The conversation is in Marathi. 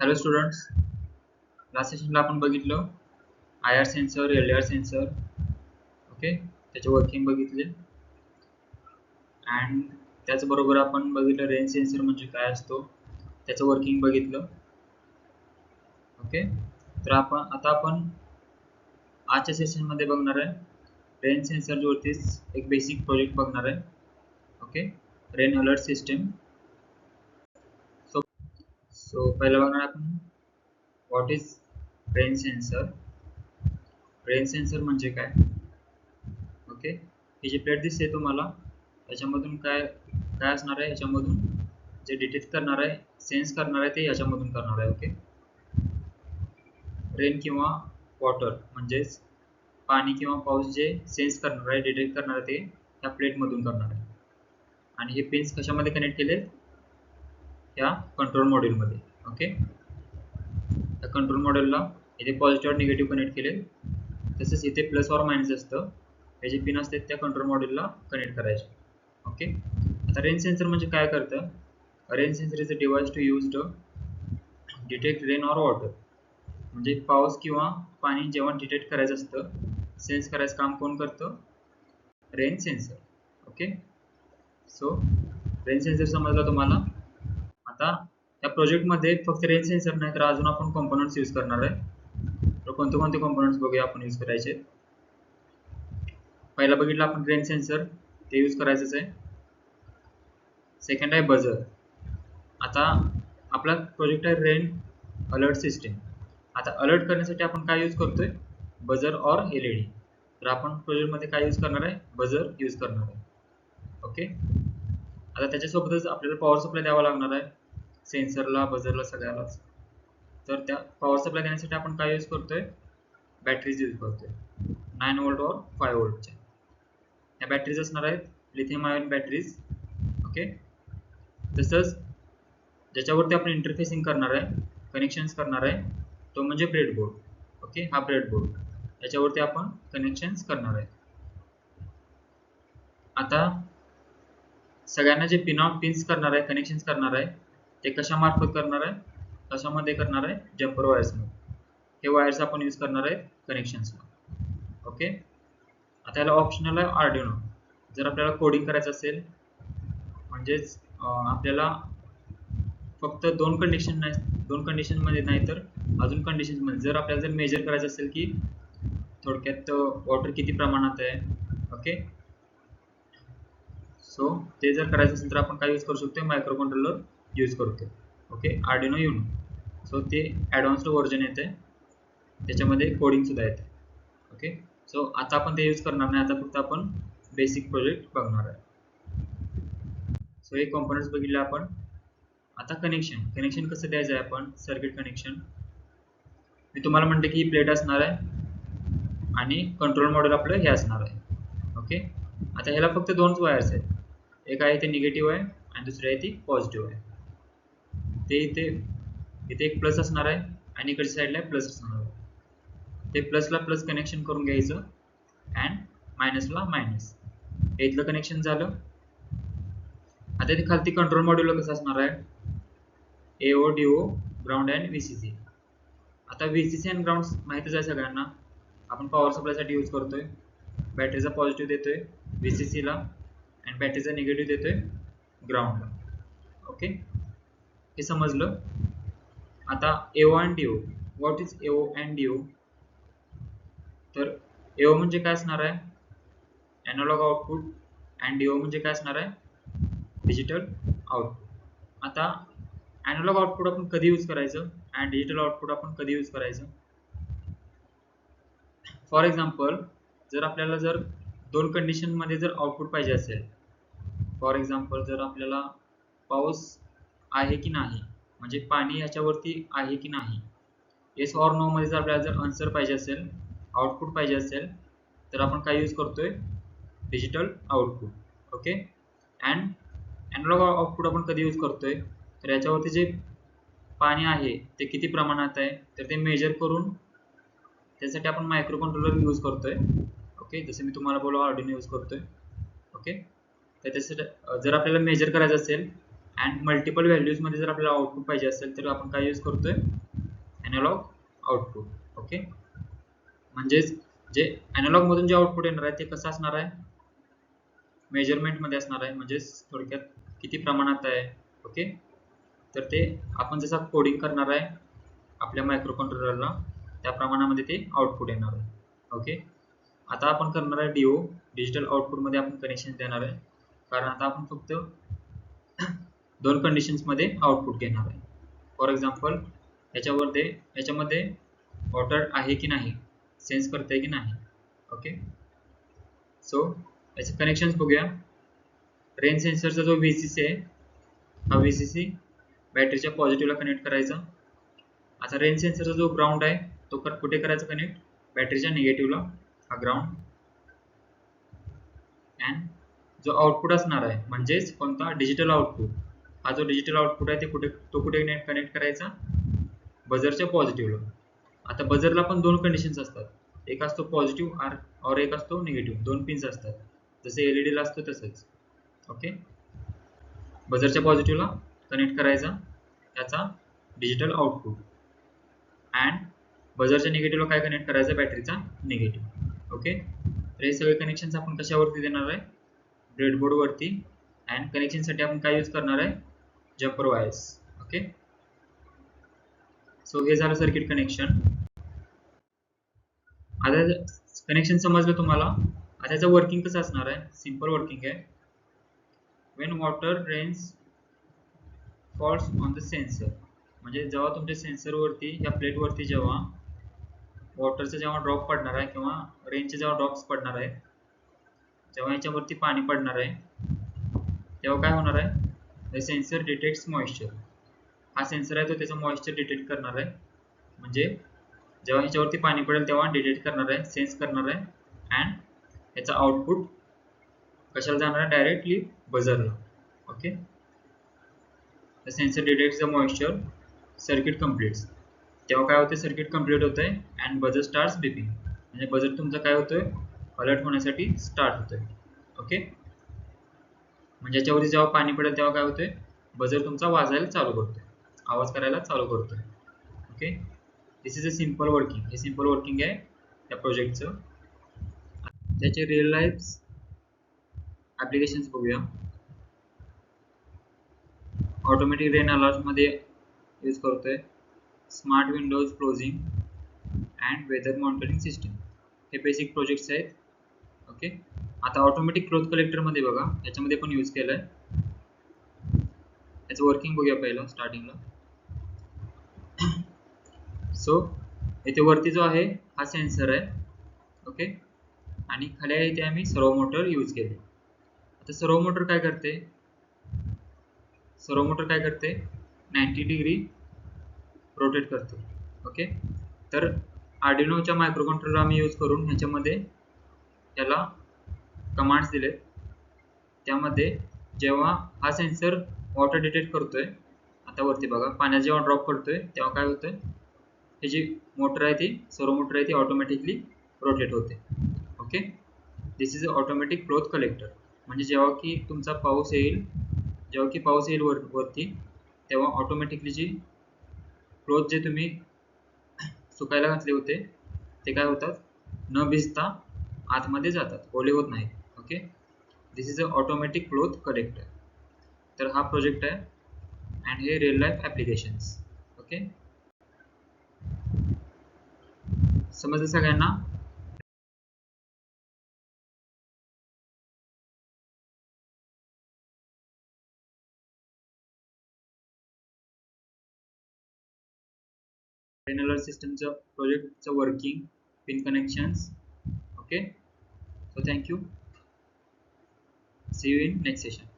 हॅलो स्टुडंट्स, लास्ट सेशनला आपण बघितलं IR sensor, LDR sensor, okay, त्याचे वर्किंग बघितले. अँड त्याचबरोबर आपण बघितलं रेंज सेन्सर म्हणजे काय असतो, त्याचं वर्किंग बघितलं. ओके, तर आपण आजच्या सेशनमध्ये बघणार आहे रेन सेन्सर वरतीच एक बेसिक प्रोजेक्ट बघणार आहे. Okay, rain alert system. So पहिला बघणार आपण what is rain sensor. Rain sensor म्हणजे काय. ओके, ही जी प्लेट दिसते तुम्हाला, याच्यामधून काय काय असणार आहे, याच्यामधून जे डिटेक्ट करणार आहे, सेन्स करणार आहे ते याच्यामधून करणार आहे. ओके, रेन किंवा वॉटर म्हणजेच पाणी किंवा पाऊस जे सेन्स करणार आहे, डिटेक्ट करणार आहे, ते या प्लेटमधून करणार आहे. आणि हे पिन्स कशामध्ये कनेक्ट केले, या कंट्रोल मॉड्यूलमध्ये. ओके, त्या कंट्रोल मॉड्यूलला इथे पॉझिटिव्ह आणि निगेटिव्ह कनेक्ट केले, तसेच इथे प्लस और मायनस असतं, हे जे पिन असतात त्या कंट्रोल मॉड्यूलला कनेक्ट करायचे. ओके, आता रेन सेन्सर म्हणजे काय करतं. Rain sensor is a device to use to detect rain और वॉटर. म्हणजे पाऊस किंवा पाणी जेव्हा डिटेक्ट करायचं असतं, सेन्स करायचं काम कोण करतं, rain sensor. Okay, so rain sensor समजला तुम्हाला. आता या प्रोजेक्टमध्ये फक्त रेन सेन्सर नाही तर अजून आपण कॉम्पोनंट्स यूज करणार आहे. तर कोणते कोणते कॉम्पोनंट्स बघूया आपण यूज करायचे. पहिला बघितलं आपण रेन सेन्सर, ते यूज करायचंच आहे. सेकंड आहे बजर. आता आपला प्रोजेक्ट आहे रेन अलर्ट सिस्टम. आता अलर्ट करण्यासाठी आपण काय यूज करतोय, बजर और LED. तर आपण प्रोजेक्टमध्ये काय यूज करणार आहे, बजर यूज करणार आहे. ओके, आता त्याच्यासोबतच आपल्याला पॉवर सप्लाय द्यावा लागणार आहे, सेन्सरला, बजरला, सगळ्यालाच. तर त्या पॉवर सप्लाय देण्यासाठी आपण काय यूज करतोय, बॅटरीज यूज करतोय, 9 व्होल्ट और 5 व्होल्टच्या. या बॅटरीज असणार आहेत लिथियम आयन बॅटरीज. ओके, तसंच ज्याच्यावरती आपण इंटरफेसिंग करणार आहे, कनेक्शन्स करणार आहे, तो म्हणजे ब्रेडबोर्ड. ओके, हा ब्रेडबोर्ड, याच्यावरती आपण कनेक्शन्स करणार आहे. आता सगळ्यांना जे पिन्स करणार आहे, कनेक्शन्स करणार आहे, ते कशामार्फत करणार आहे, कशामध्ये करणार आहे, जम्पर वायर्समध्ये. हे वायर्स आपण यूज करणार आहे कनेक्शन्सला. ओके, आता याला ऑप्शनल आहे आर्डिनो. जर आपल्याला कोडिंग करायचं असेल, म्हणजेच आपल्याला फक्त दोन कंडिशन मध्ये नाही तर अजून कंडिशन मध्ये जर आपल्याला जर मेजर करायचं असेल की थोडक्यात वॉटर किती प्रमाणात आहे. ओके, सो ते जर करायचं असेल तर आपण काय यूज करू शकतो, मायक्रो कंट्रोलर यूज करतो. Okay, Arduino Uno. सो ते ॲडव्हान्स्ड व्हर्जन येते, त्याच्यामध्ये कोडिंग सुद्धा येते. ओके, सो आता आपण ते यूज करणार नाही, आता फक्त आपण बेसिक प्रोजेक्ट बघणार आहे. सो हे कॉम्पोनंट्स बघितले आपण. आता कनेक्शन कसं द्यायचं आहे आपण, सर्किट कनेक्शन. मी तुम्हाला म्हणते की ही प्लेट असणार आहे आणि कंट्रोल मॉड्यूल आपलं हे असणार आहे. ओके, आता ह्याला फक्त दोनच वायर्स आहेत, एक आहे ते निगेटिव्ह आहे आणि दुसरी आहे ती पॉझिटिव्ह आहे. ते इथे एक प्लस असणार आहे आणि इकडच्या साईडला प्लस असणार आहे. ते प्लसला प्लस कनेक्शन करून घ्यायचं अँड मायनसला मायनस. हे इथलं कनेक्शन झालं. आता इथे खालती कंट्रोल मॉड्यूल कसं असणार आहे, AO, DO, ground and VCC. आता VCC अँड ग्राउंड माहितीच आहे सगळ्यांना, आपण पॉवर सप्लायसाठी यूज करतोय. बॅटरीचा पॉझिटिव्ह देतोय VCC ला आणि बॅटरीचा निगेटिव्ह देतोय ग्राउंडला. ओके, हे समजलं. आता AO and DO. What is AO and DO. तर AO म्हणजे काय असणार आहे, एनालॉग आउटपुट, अँड DO म्हणजे काय असणार आहे, डिजिटल आउटपुट. आता एनालॉग आउटपुट आपण कधी यूज करायचं अँड डिजिटल आउटपुट आपण कधी यूज करायचं. फॉर एक्झाम्पल, जर आपल्याला जर दोन कंडिशन मध्ये जर आउटपुट पाहिजे असेल, फॉर एक्झाम्पल जर आपल्याला पाऊस आहे की नाही, म्हणजे पाणी याच्यावरती आहे की नाही, येस ऑर नो मध्ये जर आपल्याला जर आन्सर पाहिजे असेल, आउटपुट पाहिजे असेल, तर आपण काय यूज करतोय, digital output. Okay, and analogue output आपण कधी यूज करतोय, तर याच्यावरती जे पाणी आहे ते किती प्रमाणात आहे तर ते मेजर करून त्यासाठी आपण मायक्रो कंट्रोलर यूज करतोय. ओके, जसं मी तुम्हाला बोललो आर्डिनो यूज करतोय. ओके, तर त्यासाठी जर आपल्याला मेजर करायचं असेल अँड मल्टिपल व्हॅल्यूज मध्ये जर आपल्याला आउटपुट पाहिजे असेल तर आपण काय यूज करतोय, एनालॉग आउटपुट. ओके, म्हणजेच जे एनालॉग मधून जे आउटपुट येणार आहे ते कसं असणार आहे, मेजरमेंट मध्ये असणार आहे, म्हणजेच थोडक्यात किती प्रमाणात आहे. ओके, तर ते आपण जसं कोडिंग करणार आहे आपल्या मायक्रो कंट्रोलरला त्या प्रमाणामध्ये ते आउटपुट येणार आहे. ओके, आता आपण करणार आहे डीओ, डिजिटल आउटपुट मध्ये आपण कनेक्शन देणार आहे, कारण आता आपण फक्त दोन कंडिशन्स मध्ये आउटपुट घेणार आहे. फॉर एक्झाम्पल याच्यामध्ये वॉटर आहे की नाही, सेन्स करते की नाही. ओके, सो याचे कनेक्शन्स बघूया. रेन सेन्सरचा जो VCC आहे, हा VCC बॅटरीच्या पॉझिटिव्हला कनेक्ट करायचा. आता रेन सेन्सरचा जो ग्राउंड आहे तो कुठे करायचा कनेक्ट, बॅटरीच्या निगेटिव्हला, हा ग्राउंड. अँड जो आउटपुट असणार आहे म्हणजेच कोणता, डिजिटल आउटपुट, हा जो डिजिटल आउटपुट आहे ते कुठे कनेक्ट करायचा, बझरच्या पॉझिटिव्हला. आता बझरला पण दोन कंडिशन्स असतात, एक असतो पॉझिटिव्ह और एक असतो निगेटिव्ह, दोन पिन्स असतात जसे LED ला असतो तसंच. ओके, बझरच्या पॉझिटिव्हला कनेक्ट करायचा त्याचा डिजिटल आउटपुट, अँड बझरच्या निगेटिव्हला काय कनेक्ट करायचं, बॅटरीचा निगेटिव्ह. ओके, तर हे सगळे कनेक्शन्स आपण कशावरती देणार आहे, ब्रेडबोर्ड वरती. अँड कनेक्शन साठी आपण काय यूज करणार आहे, जम्पर वायर्स. ओके, सो हे झालं सर्किट कनेक्शन. आता कनेक्शन समजलं तुम्हाला. आता त्याचं वर्किंग कसं असणार आहे, सिंपल वर्किंग आहे. When water rains falls on the sensor, म्हणजे जेव्हा तुमच्या सेन्सर वरती या प्लेट वरती जेव्हा वॉटरचा जेव्हा ड्रॉप पडणार आहे किंवा रेनचे जेव्हा ड्रॉप्स पडणार आहे, जेव्हा याच्यावरती पाणी पडणार आहे तेव्हा काय होणार आहे, द सेन्सर डिटेक्ट्स मॉइश्चर. हा सेन्सर आहे तो त्याचा मॉइश्चर डिटेक्ट करणार आहे, म्हणजे जेव्हा ह्याच्यावरती पाणी पडेल तेव्हा डिटेक्ट करणार आहे, सेन्स करणार आहे. अँड याचा आउटपुट कशाला जाणार आहे, डायरेक्टली बझरला. Okay, the sensor detects the moisture, circuit completes. तेव्हा काय होते, सर्किट कंप्लीट होत आहे. अँड बझर स्टार्ट्स बिपिंग, म्हणजे बझर तुमचा काय होतोय, अलर्ट होण्यासाठी स्टार्ट होतोय. ओके, म्हणजे याच्यावरती जेव्हा पाणी पडेल तेव्हा काय होतंय, बझर तुमचा वाजायला चालू करतोय, आवाज करायला चालू करतोय. Okay, this is a simple working. हे सिंपल वर्किंग आहे त्या प्रोजेक्टचं. त्याचे रिअल लाईफ ऍप्लिकेशन्स बघूया. ऑटोमॅटिक रेन अलर्ट मध्ये यूज करतोय, smart windows closing and weather monitoring system, हे बेसिक प्रोजेक्ट्स आहेत. ओके, आता ऑटोमॅटिक क्लोथ कलेक्टर मध्ये बघा, याच्यामध्ये पण यूज केलंय. याचं वर्किंग बघूया पहिला स्टार्टिंगला. सो इथे वरती जो आहे हा सेन्सर आहे. ओके, आणि खाली आहे इथे आम्ही सर्वो मोटर यूज केले. आता सर्वो मोटर काय करते, सर्वो मोटर काय करते, 90 डिग्री रोटेट करते. ओके, तर आर्डिनोच्या मायक्रो कंट्रोलर आम्ही यूज करून ह्याच्यामध्ये त्याला कमांड्स दिलेत. त्यामध्ये जेव्हा हा सेन्सर वॉटर डिटेक्ट करतोय, आता वरती बघा पाण्यात जेव्हा ड्रॉप पडतोय तेव्हा काय होतंय, हे जी मोटर आहे ती सर्वो मोटर आहे ती ऑटोमॅटिकली रोटेट होते. Okay, this is a automatic cloth collector, म्हणजे जेव्हा की तुमचा पाऊस येईल, जेव्हा की पाऊस येईल वरती तेव्हा ऑटोमॅटिकली जी क्लोथ जे तुम्ही सुकायला घातले होते ते काय होतात, न भिजता आतमध्ये जातात, ओले होत नाहीत. Okay, this is a automatic cloth collector. तर हा प्रोजेक्ट आहे अँड हे रिअल लाईफ ऍप्लिकेशन्स. ओके, समजलं सगळ्यांना. रेन अलर्ट सिस्टमचं प्रोजेक्टचं working, pin connections. Okay, so thank you, see you in next session.